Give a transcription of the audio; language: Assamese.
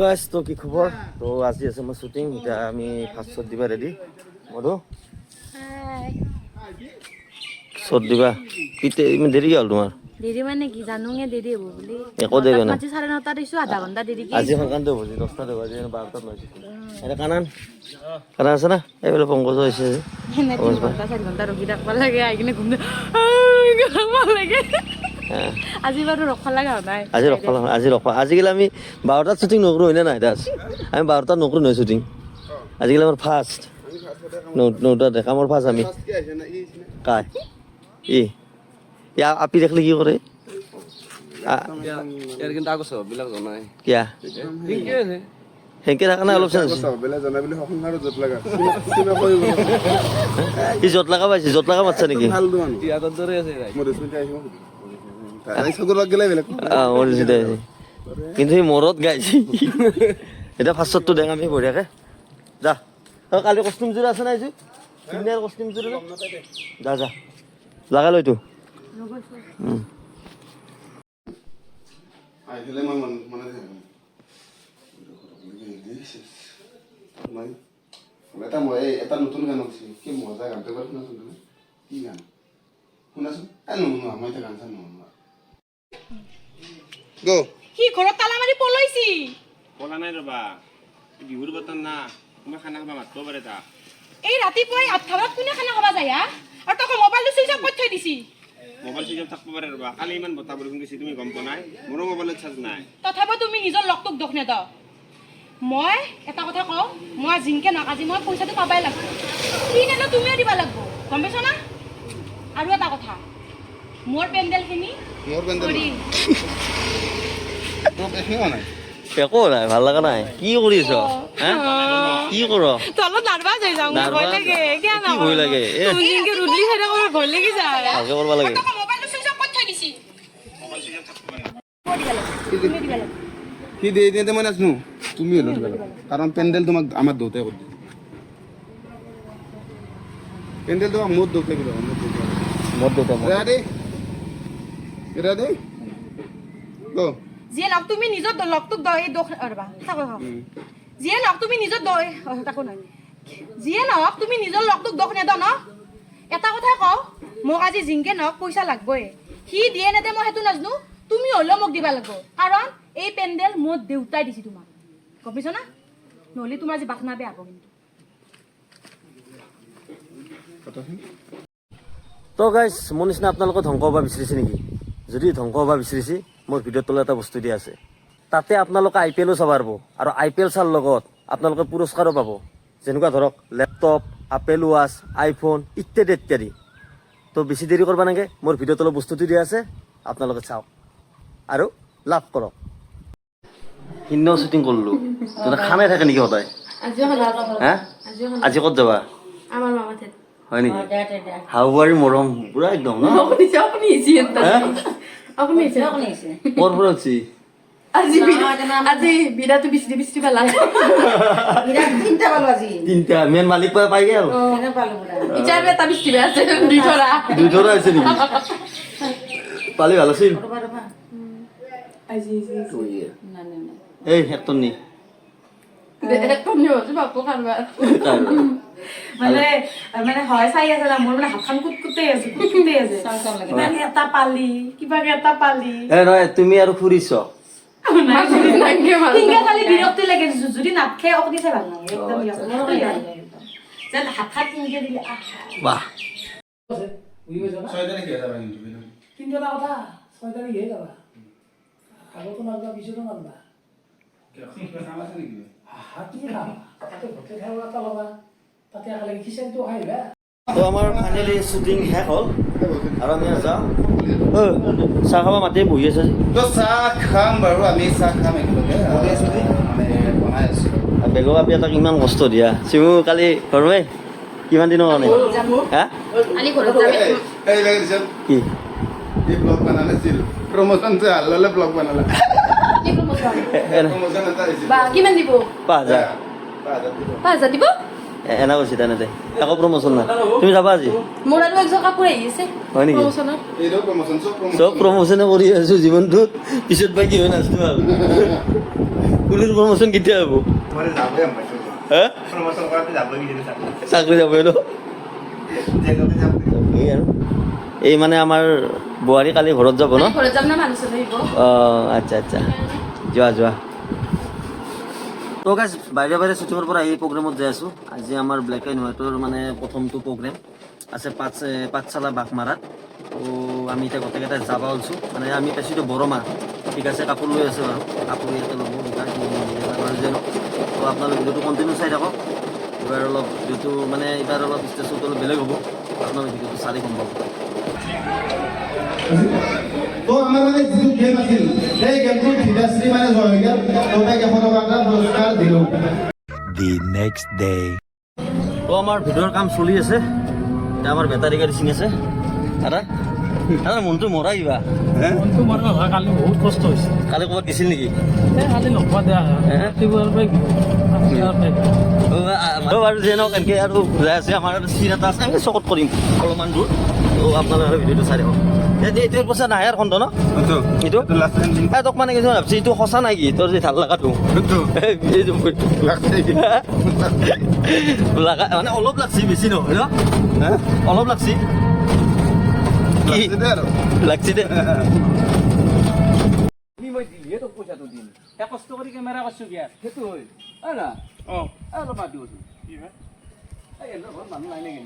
গাইস তো কি খবৰ তো আজি আছে মোৰ শুটিং এটা আমি ফাৰ্স্ট শট দিবা ৰেডি মধু হাই শট দিবা কিতে ইমান দেৰি হ'ল তোমাৰ দেৰি মানে কি জানুঙে দেৰি হ'ব বুলি একো দেৰি নাই আজি 9:30 দিছো আধা ঘন্টা দেৰি কি আজি সকান্তে বজি 10টা বাজি 12টা বাজি এটা কানান আছে না এইবেলা পংকজ হৈছে এনে 3 ঘন্টা 4 ঘন্টা ৰখি থাকবা লাগে আই কিনে ঘুম ভাল লাগে আজি বাৰু ৰখা লাগা নাই আজি ৰখা আজিকালি আমি 12টাত শুটিং নকৰো হয়নে নাই দাস আমি 12টাত নকৰো নহয় শুটিং আজিকালি আমাৰ ফাৰ্ষ্ট নটা দেখা মোৰ ফাৰ্ষ্ট আমি কাই ইয়া আপি দেখলে কি কৰে ইয়াৰ কিন্তু আগছ বিলাক জনাই কিয়া ঠিকে আছে হেকে থাকা নাই অলপ চান্স বেলা জনাই বুলি সংসাৰত জত লাগা কিবা কৰিব ই জত লাগা পাইছে জত লাগা মাতছা নেকি ভাল দুমান ইয়াতৰ দৰে আছে মই দছমিনিট আহিব তাই সগৰ গলে বেলেগ মোৰ জিদে কিন্তু সি মৰত গাইছে এটা ফাৰ্ষ্টটো দেখ আমি বঢ়িয়াকে যা কালি কষ্টিউম জোৰা আছে নাই আজি কিনাৰ কষ্টিউম জোৰা যা যা লাগা লৈ তো আহিলে মই মানে এটা নতুন গান আছে কি মজা গানটো এবাৰ শুনাচোন তুমি কি গান শুনাচোন নুশুনো মই এটা গান চান নুশুনো গো কি ঘৰত তালা মাৰি পলৈছি পলা নাই ৰবা বিহুৰ বতৰ না তোমাৰ খানা খাবা মাতব পাৰে তা এই ৰাতিপুৱাই 8টা বজাত কোনে খানা খাবা যায় আৰু তক মোবাইলটো সুইচ অফ কৰি থৈ দিছি মোবাইল চুইচ অফ থাকিব পাৰে ৰবা কালি ইমান বতাহ বৰষুণ দিছে তুমি গম পোৱা নাই মোৰো মোবাইলত চাৰ্জ নাই তথাপি তুমি নিজৰ লগটোক দুখ নেদাও মই এটা কথা কওঁ মই জিংকে নাকাজি মই পইচাটো পাবাই লাগিব কি নেনো তুমিও দিবা লাগিব গম পাইছ না আৰু এটা কথা মোৰ পেণ্ডেলখিনি মোৰ বেন্দল কৰি তোক একো নাই একো নাই ভাল লগা নাই কি কৰিছ হা কি কৰ তলত নাৰ্ভাছ হৈ যাওঁ নাৰ্ভাছ? ভয় লাগে কিয় কি ভয় লাগে এ তুমি জিংকে ৰুদলি খাই থাকো ভয় লাগি যায় ভালকে কৰিব লাগে তক মোবাইলটো সুইচ অফ কৰি থৈ দিছি মোবাইল চুইচ অফ থাকিব পাৰে তুমি দিবা লাগিব কি দিয়ে দিয়ে মই নাজানো তুমি হলো দিবা কাৰণ পেণ্ডেল তোমাক আমাৰ দেউতাই কৰি দিয়ে পেণ্ডেল তোমাক মোৰ দেউতাই কৰি দিয়ে মোৰ দেউতা ৰেডি ৰেডি গো যিয়ে লগ তুমি নিজৰ লগটোক দই দোষ ৰবা তাকো যিয়ে লগ তুমি নিজৰ দই তাকো নাই যিয়ে নহওক তুমি নিজৰ লগটোক দোষ নেদ ন এটা কথা কওঁ মোক আজি জিংকে নহওক পইচা লাগবই সি দিয়ে নেদে মই সেইটো নাজানো তুমি হ'লেও মোক দিবা লাগিব কাৰণ এই পেণ্ডেল মোৰ দেউতাই দিছি তোমাক গম পাইছ না নহ'লে তোমাৰ আজি বাসনা বেয়া হ'ব কিন্তু তো গাইজ মোৰ নিচিনা আপোনালোকক ধ্বংস হ'ব বিচাৰিছে নেকি যদি ধ্বংস হ'ব বিচাৰিছে মোৰ ভিডিঅ'ৰ তলত এটা বস্তু দিয়া আছে তাতে আপোনালোকে IPL চাব পাৰিব আৰু IPL চাৰ লগত আপোনালোকে পুৰস্কাৰো পাব যেনেকুৱা ধৰক লেপটপ আপেল ৱাচ আইফোন ইত্যাদি ইত্যাদি তো বেছি দেৰি কৰিব নালাগে মোৰ ভিডিঅ'ৰ তলত বস্তুটো দিয়া আছে আপোনালোকে চাওক আৰু লাভ কৰক সিন্নেও শ্বুটিং কৰিলোঁ খানাই থাকে নেকি সদায় হা আজি ক'ত যাবা আমাৰ মামাতে হয় নেকি হাউৱাৰী মৰম পুৰা একদম ন ক'ৰ পৰা উঠছি আজি বিৰাটো বিচৰি বিচৰি পেলা তিনিটা মেইন মালিক পাই গেল ইটাৰ এটা বিচৰি আছে দুই দুই আছে নেকি পালি ভাল আছিল এই হেক্টৰ নি মানে হয় চাই আছে না মোৰ মানে হাতখন কুটকুটাই আছে মানে এটা পালি কিবাকে এটা পালি এই নহয় তুমি আৰু ফুৰিছ সিংহে খালি বিৰক্তি লাগে যদি নাট খাই অকদি চাই ভাল নালাগে একদম যেন হাত খাত কিনকে দিলে বাহ কিন্তু এটা কথা 6 তাৰিখে যাবা আগতো নাযাবা পিছতো নাযাবা হাতী খাবা তাতে হোটেল খাব এটা ল'বা তাতে একেলগে কিচেনটো খাইবা তো আমাৰ ফাইনেলি শ্বুটিং শেষ হ'ল আৰু আমি যাওঁ চাহ খাব মাতি বহি আছে তো চাহ খাম বাৰু আমি চাহ খাম একেলগে মানে বনাই আছো বেগৰ আপি এটাক ইমান কষ্ট দিয়া চিমু কালি ঘৰমে কিমান দিনৰ কাৰণে হা আলি ঘৰত যাবে এই লাগিছে কি ये ब्लॉग बनाने से प्रमोशन से हल्ला ब्लॉग बनाला কি প্ৰমোচন प्रमोशन आता है বা কিমান দিব 5000 5000 দিব এনা কৈছে তেনেতে একো প্ৰমোচন নাই তুমি যাবা আজি মোৰ আৰু একযোৰ কাপোৰ আহি আছে হয় নেকি প্ৰমোচনত এইটো প্ৰমোচন চব প্ৰমোচনে কৰি আছো জীৱনটোত পিছত বা কি হয় নাজানো আৰু কুলিৰ প্ৰমোচন কেতিয়া হ'ব মই যাবই আমাৰ হা প্ৰমোচন কৰাতে যাবই কিজানি চাকৰি চাকৰি যাবই ন জেলতে যাব এই আৰু এই মানে আমাৰ বোৱাৰী কালি ঘৰত যাব ন ঘৰত যাম না মানুহ চবে আহিব অঁ আচ্ছা আচ্ছা যোৱা যোৱা তো গাইজ বাহিৰে বাহিৰে শ্বুটিঙৰ পৰা এই প্ৰগ্ৰেমত যাই আছোঁ আজি আমাৰ ব্লেক এণ্ড হোৱাইটৰ মানে প্ৰথমটো প্ৰগ্ৰেম আছে পাঠশালা বাঘমাৰাত তো আমি এতিয়া গোটেইকেইটাই যাব ওলছোঁ মানে আমি পাইছোঁ বৰমা ঠিক আছে কাপোৰ লৈ আছে বাৰু কাপোৰ ইয়াতে ল'ব বাৰু যে তো আপোনালোক ভিডিঅ'টো কণ্টিনিউ চাই থাকক এইবাৰ অলপ ভিডিঅ'টো মানে এইবাৰ অলপ ষ্টেজটো অলপ বেলেগ হ'ব আপোনালোক ভিডিঅ'টো চাই গম পাব তো আমাৰ মানে যিটো গেম আছিল সেই গেমটো ভিভাশ্ৰী মানে জয় হৈ গ'ল তো তাইক 100 টকা এটা পুৰস্কাৰ দিলোঁ The next day. তো আমাৰ ভিডিঅ'ৰ কাম চলি আছে এতিয়া আমাৰ বেটাৰী গাড়ী চিনি আছে দাদা দাদা মনটো মৰা কিবা মনটো মৰা নহয় কালি বহুত কষ্ট হৈছে কালি ক'ৰবাত গৈছিল নেকি কালি লগোৱা দিয়া ৰাতিপুৱাৰ পৰা বাৰু যে নহওক এনেকৈ আৰু ঘূৰাই আছে আমাৰ চিন এটা আছে আমি চকত কৰিম অলপমান দূৰ তো আপোনালোকে ভিডিঅ'টো চাই থাকক এইটোৰ পইচা নাহে আৰু খণ্ড ন এইটো তোক মানে কিছুমান ভাবছি এইটো সঁচা নাই কি তোৰ যে ভাল লগাটো মানে অলপ লাগছি বেছি নহয় ন অলপ লাগছি লাগছি দে মই দিলে তোক পইচাটো দিম কষ্ট কৰি কেমেৰা কৰিছোঁ বিয়া সেইটো হয় না অলপ মাতি কৈছোঁ মানুহ নাই নেকি